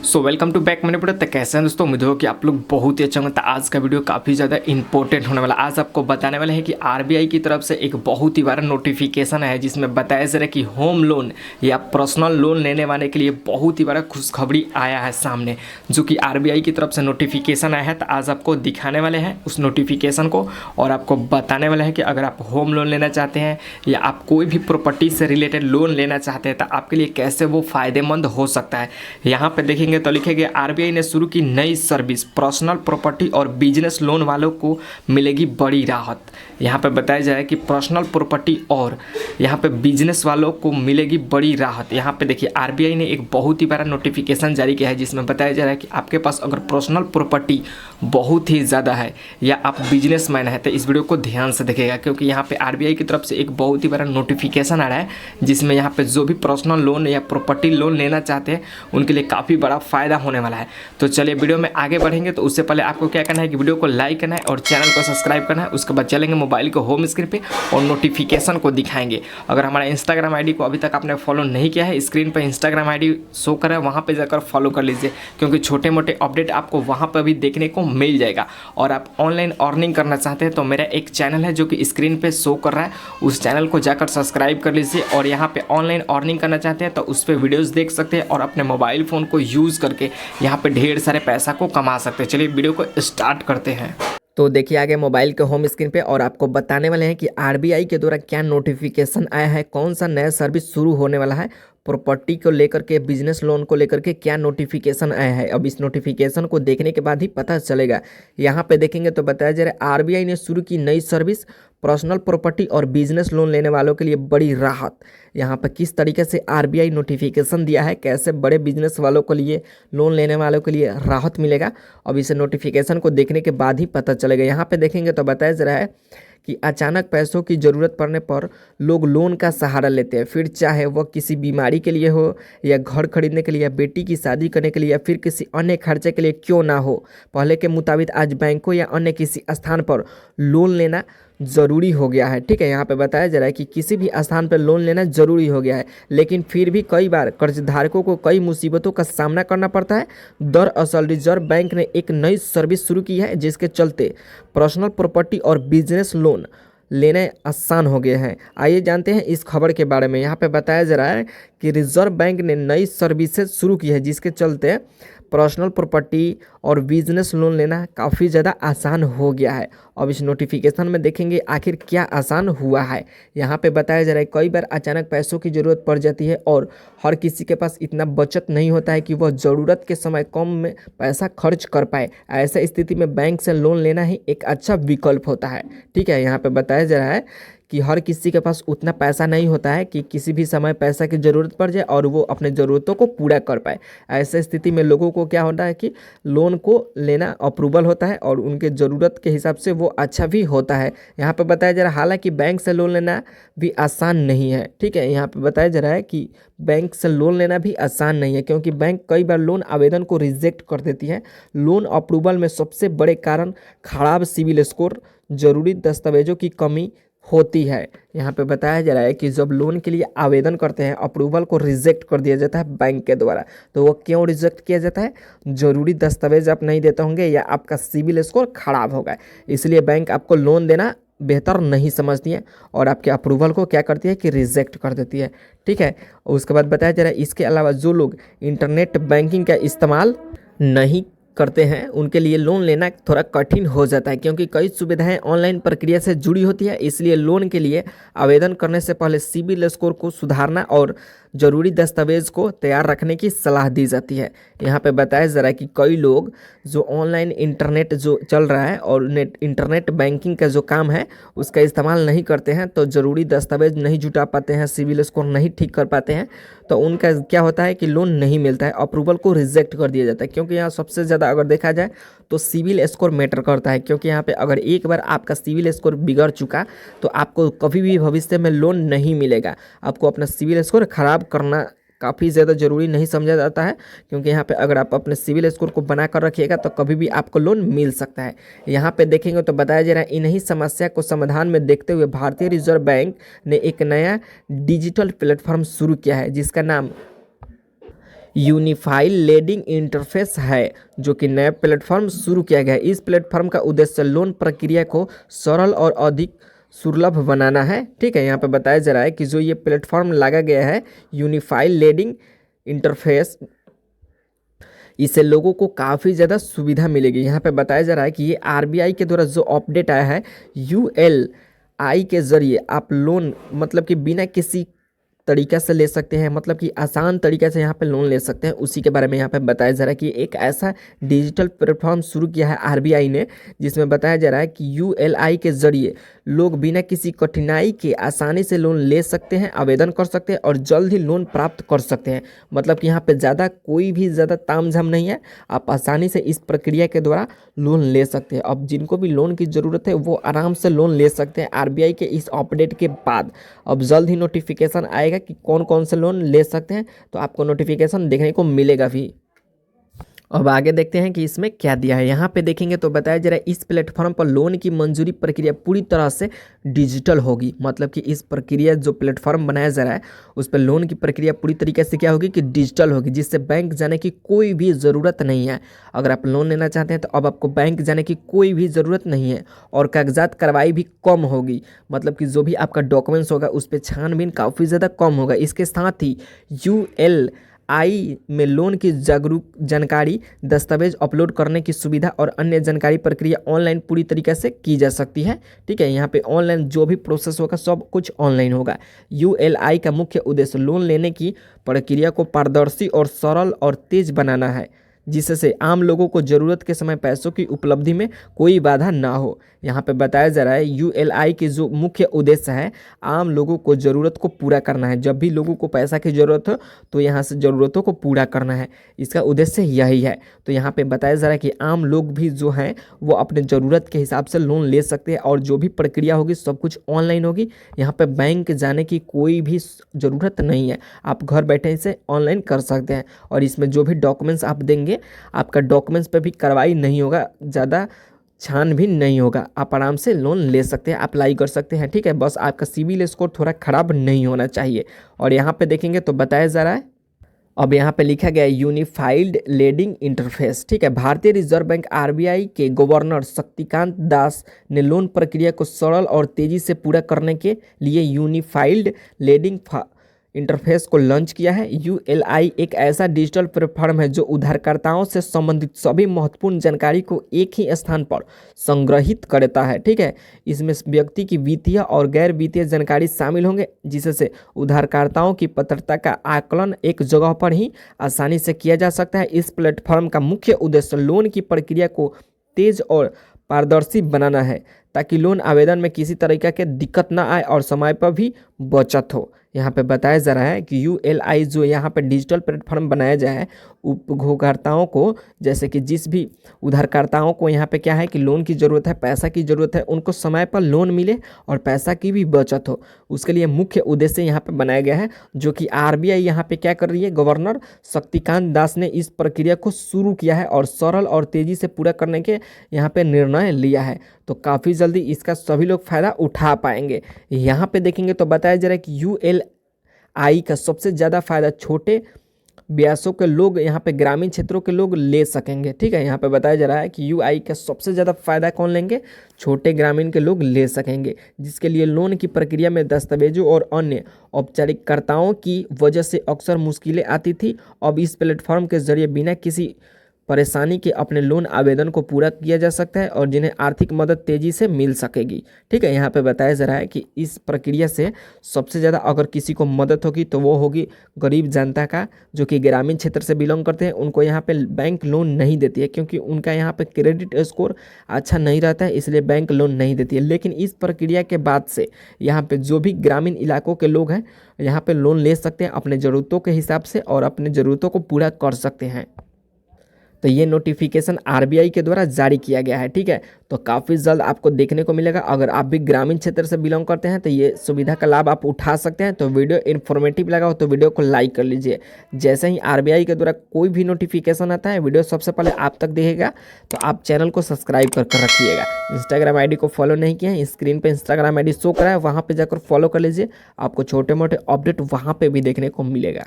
Welcome to back मैंने पढ़ा। तो कैसे हैं दोस्तों, उम्मीद हो कि आप लोग बहुत ही अच्छा होंगे। तो आज का वीडियो काफ़ी ज़्यादा इंपॉर्टेंट होने वाला। आज आपको बताने वाले हैं कि आरबीआई की तरफ से एक बहुत ही बड़ा नोटिफिकेशन है जिसमें बताया जा रहा है कि होम लोन या पर्सनल लोन लेने वाले के लिए बहुत ही बड़ा खुशखबरी आया है सामने, जो कि आरबीआई की तरफ से नोटिफिकेशन आया है। तो आज आपको दिखाने वाले हैं उस नोटिफिकेशन को और आपको बताने वाले हैं कि अगर आप होम लोन लेना चाहते हैं या आप कोई भी प्रॉपर्टी से रिलेटेड लोन लेना चाहते हैं तो आपके लिए कैसे वो फ़ायदेमंद हो सकता है। यहाँ पे देखेंगे तो लिखेंगे आरबीआई ने शुरू की नई सर्विस, पर्सनल प्रॉपर्टी और बिजनेस लोन वालों को मिलेगी बड़ी राहत। यहाँ पे बताया जाए कि पर्सनल प्रॉपर्टी और यहाँ पे बिजनेस वालों को मिलेगी बड़ी राहत। यहाँ पे देखिए आरबीआई ने एक बहुत ही बड़ा नोटिफिकेशन जारी किया है जिसमें बताया जा रहा है कि आपके पास अगर पर्सनल प्रॉपर्टी बहुत ही ज़्यादा है या आप बिजनेसमैन है तो इस वीडियो को ध्यान से देखेगा, क्योंकि यहाँ पे आरबीआई की तरफ से एक बहुत ही बड़ा नोटिफिकेशन आ रहा है जिसमें यहाँ पे जो भी पर्सनल लोन या प्रॉपर्टी लोन लेना चाहते हैं उनके लिए काफ़ी बड़ा फ़ायदा होने वाला है। तो चलिए वीडियो में आगे बढ़ेंगे। तो उससे पहले आपको क्या करना है कि वीडियो को लाइक करना है और चैनल को सब्सक्राइब करना है। उसके बाद चलेंगे मोबाइल को होम स्क्रीन पे और नोटिफिकेशन को दिखाएंगे। अगर हमारा इंस्टाग्राम आईडी को अभी तक आपने फॉलो नहीं किया है, स्क्रीन पर इंस्टाग्राम आईडी शो कर रहा है, वहाँ पर जाकर फॉलो कर लीजिए, क्योंकि छोटे मोटे अपडेट आपको वहाँ पर भी देखने को मिल जाएगा। और आप ऑनलाइन अर्निंग करना चाहते हैं तो मेरा एक चैनल है जो कि स्क्रीन पे शो कर रहा है, उस चैनल को जाकर सब्सक्राइब कर लीजिए। और यहाँ पे ऑनलाइन अर्निंग करना चाहते हैं तो उस पर वीडियोस देख सकते हैं और अपने मोबाइल फ़ोन को यूज़ करके यहाँ पे ढेर सारे पैसा को कमा सकते हैं। चलिए वीडियो को स्टार्ट करते हैं। तो देखिए आगे मोबाइल के होम स्क्रीन पे और आपको बताने वाले हैं कि आरबीआई के द्वारा क्या नोटिफिकेशन आया है, कौन सा नया सर्विस शुरू होने वाला है, प्रॉपर्टी को लेकर के, बिजनेस लोन को लेकर के क्या नोटिफिकेशन आया है। अब इस नोटिफिकेशन को देखने के बाद ही पता चलेगा। यहाँ पे देखेंगे तो बताया जा रहा है आरबीआई ने शुरू की नई सर्विस, पर्सनल प्रॉपर्टी और बिजनेस लोन लेने वालों के लिए बड़ी राहत। यहाँ पर किस तरीके से आरबीआई नोटिफिकेशन दिया है, कैसे बड़े बिजनेस वालों के लिए, लोन लेने वालों के लिए राहत मिलेगा, अब इस नोटिफिकेशन को देखने के बाद ही पता चलेगा। यहाँ पे देखेंगे तो बताया जा रहा है कि अचानक पैसों की ज़रूरत पड़ने पर लोग लोन का सहारा लेते हैं, फिर चाहे वह किसी बीमारी के लिए हो या घर खरीदने के लिए या बेटी की शादी करने के लिए या फिर किसी अन्य खर्चे के लिए क्यों ना हो। पहले के मुताबिक आज बैंकों या अन्य किसी स्थान पर लोन लेना ज़रूरी हो गया है। ठीक है, यहाँ पे बताया जा रहा है कि किसी भी स्थान पर लोन लेना ज़रूरी हो गया है, लेकिन फिर भी कई बार कर्जधारकों को कई मुसीबतों का सामना करना पड़ता है। दरअसल रिजर्व बैंक ने एक नई सर्विस शुरू की है जिसके चलते पर्सनल प्रॉपर्टी और बिजनेस लोन लेने आसान हो गए हैं। आइए जानते हैं इस खबर के बारे में। यहाँ पे बताया जा रहा है कि रिजर्व बैंक ने नई सर्विसेज शुरू की है जिसके चलते पर्सनल प्रॉपर्टी और बिजनेस लोन लेना काफ़ी ज़्यादा आसान हो गया है। अब इस नोटिफिकेशन में देखेंगे आखिर क्या आसान हुआ है। यहाँ पे बताया जा रहा है कई बार अचानक पैसों की ज़रूरत पड़ जाती है और हर किसी के पास इतना बचत नहीं होता है कि वह ज़रूरत के समय कम में पैसा खर्च कर पाए। ऐसा स्थिति में बैंक से लोन लेना ही एक अच्छा विकल्प होता है। ठीक है, यहाँ पे बताया जा रहा है कि हर किसी के पास उतना पैसा नहीं होता है कि किसी भी समय पैसा की ज़रूरत पड़ जाए और वो अपने ज़रूरतों को पूरा कर पाए। ऐसे स्थिति में लोगों को क्या होता है कि लोन को लेना अप्रूवल होता है और उनके ज़रूरत के हिसाब से वो अच्छा भी होता है। यहाँ पे बताया जा रहा है हालांकि बैंक से लोन लेना भी आसान नहीं है। ठीक है, यहाँ पे बताया जा रहा है कि बैंक से लोन लेना भी आसान नहीं है, क्योंकि बैंक कई बार लोन आवेदन को रिजेक्ट कर देती है। लोन अप्रूवल में सबसे बड़े कारण खराब सिविल स्कोर, ज़रूरी दस्तावेजों की कमी होती है। यहाँ पे बताया जा रहा है कि जब लोन के लिए आवेदन करते हैं अप्रूवल को रिजेक्ट कर दिया जाता है बैंक के द्वारा, तो वो क्यों रिजेक्ट किया जाता है? ज़रूरी दस्तावेज आप नहीं देते होंगे या आपका सिविल स्कोर खराब होगा, इसलिए बैंक आपको लोन देना बेहतर नहीं समझती है और आपके अप्रूवल को क्या करती है कि रिजेक्ट कर देती है। ठीक है, उसके बाद बताया जा रहा है इसके अलावा जो लोग इंटरनेट बैंकिंग का इस्तेमाल नहीं करते हैं उनके लिए लोन लेना थोड़ा कठिन हो जाता है, क्योंकि कई सुविधाएं ऑनलाइन प्रक्रिया से जुड़ी होती है। इसलिए लोन के लिए आवेदन करने से पहले सिबिल स्कोर को सुधारना और ज़रूरी दस्तावेज को तैयार रखने की सलाह दी जाती है। यहाँ पे बताया जा रहा है कि कई लोग जो ऑनलाइन इंटरनेट जो चल रहा है और इंटरनेट बैंकिंग का जो काम है उसका इस्तेमाल नहीं करते हैं, तो ज़रूरी दस्तावेज नहीं जुटा पाते हैं, सिविल स्कोर नहीं ठीक कर पाते हैं, तो उनका क्या होता है कि लोन नहीं मिलता है, अप्रूवल को रिजेक्ट कर दिया जाता है। क्योंकि यहाँ सबसे ज़्यादा अगर देखा जाए तो सिविल स्कोर मैटर करता है, क्योंकि यहाँ पे अगर एक बार आपका सिविल स्कोर बिगड़ चुका तो आपको कभी भी भविष्य में लोन नहीं मिलेगा। आपको अपना सिविल स्कोर खराब करना काफ़ी ज़्यादा ज़रूरी नहीं समझा जाता है, क्योंकि यहाँ पे अगर आप अपने सिविल स्कोर को बना कर रखिएगा तो कभी भी आपको लोन मिल सकता है। यहाँ पे देखेंगे तो बताया जा रहा है इन्हीं समस्या को समाधान में देखते हुए भारतीय रिजर्व बैंक ने एक नया डिजिटल प्लेटफॉर्म शुरू किया है जिसका नाम यूनिफाइड लेंडिंग इंटरफेस है जो कि नया प्लेटफॉर्म शुरू किया गया है। इस प्लेटफॉर्म का उद्देश्य लोन प्रक्रिया को सरल और अधिक सुलभ बनाना है। ठीक है, यहाँ पे बताया जा रहा है कि जो ये प्लेटफॉर्म लागा गया है यूनिफाइड लेंडिंग इंटरफेस, इससे लोगों को काफ़ी ज़्यादा सुविधा मिलेगी। यहाँ पे बताया जा रहा है कि ये आरबीआई के द्वारा जो अपडेट आया है यूएलआई के ज़रिए आप लोन मतलब कि बिना किसी तरीका से ले सकते हैं, मतलब कि आसान तरीके से यहाँ पे लोन ले सकते हैं। उसी के बारे में यहाँ पे बताया जा रहा है कि एक ऐसा डिजिटल प्लेटफॉर्म शुरू किया है आरबीआई ने, जिसमें बताया जा रहा है कि यूएलआई के ज़रिए लोग बिना किसी कठिनाई के आसानी से लोन ले सकते हैं, आवेदन कर सकते हैं और जल्द ही लोन प्राप्त कर सकते हैं। मतलब कि यहाँ पे कोई भी ज़्यादा तामझाम नहीं है, आप आसानी से इस प्रक्रिया के द्वारा लोन ले सकते हैं। अब जिनको भी लोन की ज़रूरत है वो आराम से लोन ले सकते हैं आरबीआई के इस अपडेट के बाद। अब जल्द ही नोटिफिकेशन आएगा कि कौन कौन से लोन ले सकते हैं, तो आपको नोटिफिकेशन देखने को मिलेगा भी। अब आगे देखते हैं कि इसमें क्या दिया है। यहाँ पे देखेंगे तो बताया जा रहा है इस प्लेटफॉर्म पर लोन की मंजूरी प्रक्रिया पूरी तरह से डिजिटल होगी। मतलब कि इस प्रक्रिया जो प्लेटफॉर्म बनाया जा रहा है उस पर लोन की प्रक्रिया पूरी तरीके से क्या होगी कि डिजिटल होगी, जिससे बैंक जाने की कोई भी ज़रूरत नहीं है। अगर आप लोन लेना चाहते हैं तो अब आपको बैंक जाने की कोई भी ज़रूरत नहीं है और कागजात कार्रवाई भी कम होगी। मतलब कि जो भी आपका डॉक्यूमेंट्स होगा उस पर छानबीन काफ़ी ज़्यादा कम होगा। इसके साथ ही यूएलआई में लोन की जानकारी, दस्तावेज अपलोड करने की सुविधा और अन्य जानकारी प्रक्रिया ऑनलाइन पूरी तरीके से की जा सकती है। ठीक है, यहाँ पे ऑनलाइन जो भी प्रोसेस होगा सब कुछ ऑनलाइन होगा। यूएलआई का मुख्य उद्देश्य लोन लेने की प्रक्रिया को पारदर्शी और सरल और तेज बनाना है, जिससे आम लोगों को ज़रूरत के समय पैसों की उपलब्धि में कोई बाधा ना हो। यहाँ पे बताया जा रहा है यूएलआई की जो मुख्य उद्देश्य है आम लोगों को ज़रूरत को पूरा करना है। जब भी लोगों को पैसा की ज़रूरत हो तो यहाँ से ज़रूरतों को पूरा करना है, इसका उद्देश्य यही है। तो यहाँ पे बताया जा रहा है कि आम लोग भी जो हैं वो अपने ज़रूरत के हिसाब से लोन ले सकते हैं और जो भी प्रक्रिया होगी सब कुछ ऑनलाइन होगी। यहाँ पर बैंक जाने की कोई भी ज़रूरत नहीं है, आप घर बैठे इसे ऑनलाइन कर सकते हैं। और इसमें जो भी डॉक्यूमेंट्स आप देंगे आपका डॉक्यूमेंट्स पे भी कार्रवाई नहीं होगा, ज़्यादा छान भी नहीं होगा, आप आराम से लोन ले सकते हैं, अप्लाई कर सकते हैं। ठीक है, बस आपका सिविल स्कोर थोड़ा ख़राब नहीं होना चाहिए। और यहाँ पे देखेंगे तो बताया जा रहा है, अब यहाँ पे लिखा गया है यूनिफाइड लेंडिंग इंटरफेस। ठीक है, भारतीय रिजर्व बैंक आरबीआई के गवर्नर शक्तिकांत दास ने लोन प्रक्रिया को सरल और तेज़ी से पूरा करने के लिए यूनिफाइड लेंडिंग इंटरफेस को लॉन्च किया है। यूएलआई एक ऐसा डिजिटल प्लेटफॉर्म है जो उधारकर्ताओं से संबंधित सभी महत्वपूर्ण जानकारी को एक ही स्थान पर संग्रहित करता है। ठीक है, इसमें व्यक्ति की वित्तीय और गैर वित्तीय जानकारी शामिल होंगे, जिससे उधारकर्ताओं की पात्रता का आकलन एक जगह पर ही आसानी से किया जा सकता है। इस प्लेटफॉर्म का मुख्य उद्देश्य लोन की प्रक्रिया को तेज और पारदर्शी बनाना है, ताकि लोन आवेदन में किसी तरीके की दिक्कत ना आए और समय पर भी बचत हो। यहाँ पे बताया जा रहा है कि यूएलआई जो यहाँ पे डिजिटल प्लेटफॉर्म बनाया जाए है उपभोक्ताओं को, जैसे कि जिस भी उधारकर्ताओं को यहाँ पे क्या है कि लोन की ज़रूरत है, पैसा की ज़रूरत है, उनको समय पर लोन मिले और पैसा की भी बचत हो, उसके लिए मुख्य उद्देश्य यहाँ पे बनाया गया है। जो कि आरबीआई यहाँ पे क्या कर रही है, गवर्नर शक्तिकांत दास ने इस प्रक्रिया को शुरू किया है और सरल और तेज़ी से पूरा करने के यहाँ पे निर्णय लिया है। तो काफ़ी जल्दी इसका सभी लोग फ़ायदा उठा पाएंगे। यहाँ पे देखेंगे तो बताया जा रहा है कि यूएलआई का सबसे ज़्यादा फ़ायदा छोटे ब्यासों के लोग, यहाँ पे ग्रामीण क्षेत्रों के लोग ले सकेंगे। ठीक है, यहाँ पे बताया जा रहा है कि यूआई का सबसे ज़्यादा फ़ायदा कौन लेंगे, छोटे ग्रामीण के लोग ले सकेंगे, जिसके लिए लोन की प्रक्रिया में दस्तावेजों और अन्य औपचारिकताओं की वजह से अक्सर मुश्किलें आती थी। अब इस प्लेटफॉर्म के जरिए बिना किसी परेशानी के अपने लोन आवेदन को पूरा किया जा सकता है और जिन्हें आर्थिक मदद तेज़ी से मिल सकेगी। ठीक है, यहाँ पे बताया जा रहा है कि इस प्रक्रिया से सबसे ज़्यादा अगर किसी को मदद होगी तो वो होगी गरीब जनता का, जो कि ग्रामीण क्षेत्र से बिलोंग करते हैं। उनको यहाँ पे बैंक लोन नहीं देती है क्योंकि उनका यहाँ पे क्रेडिट स्कोर अच्छा नहीं रहता है, इसलिए बैंक लोन नहीं देती है। लेकिन इस प्रक्रिया के बाद से यहाँ पर जो भी ग्रामीण इलाकों के लोग हैं यहाँ पर लोन ले सकते हैं अपने ज़रूरतों के हिसाब से और अपने ज़रूरतों को पूरा कर सकते हैं। तो ये नोटिफिकेशन आरबीआई के द्वारा जारी किया गया है। ठीक है, तो काफ़ी जल्द आपको देखने को मिलेगा। अगर आप भी ग्रामीण क्षेत्र से बिलोंग करते हैं तो ये सुविधा का लाभ आप उठा सकते हैं। तो वीडियो इन्फॉर्मेटिव लगा हो तो वीडियो को लाइक कर लीजिए। जैसे ही आरबीआई के द्वारा कोई भी नोटिफिकेशन आता है वीडियो सबसे पहले आप तक दिखेगा, तो आप चैनल को सब्सक्राइब कर रखिएगा। इंस्टाग्राम आई डी को फॉलो नहीं किया है, स्क्रीन पर इंस्टाग्राम आई डी शो करा है, वहाँ पर जाकर फॉलो कर लीजिए, आपको छोटे मोटे अपडेट वहाँ पर भी देखने को मिलेगा।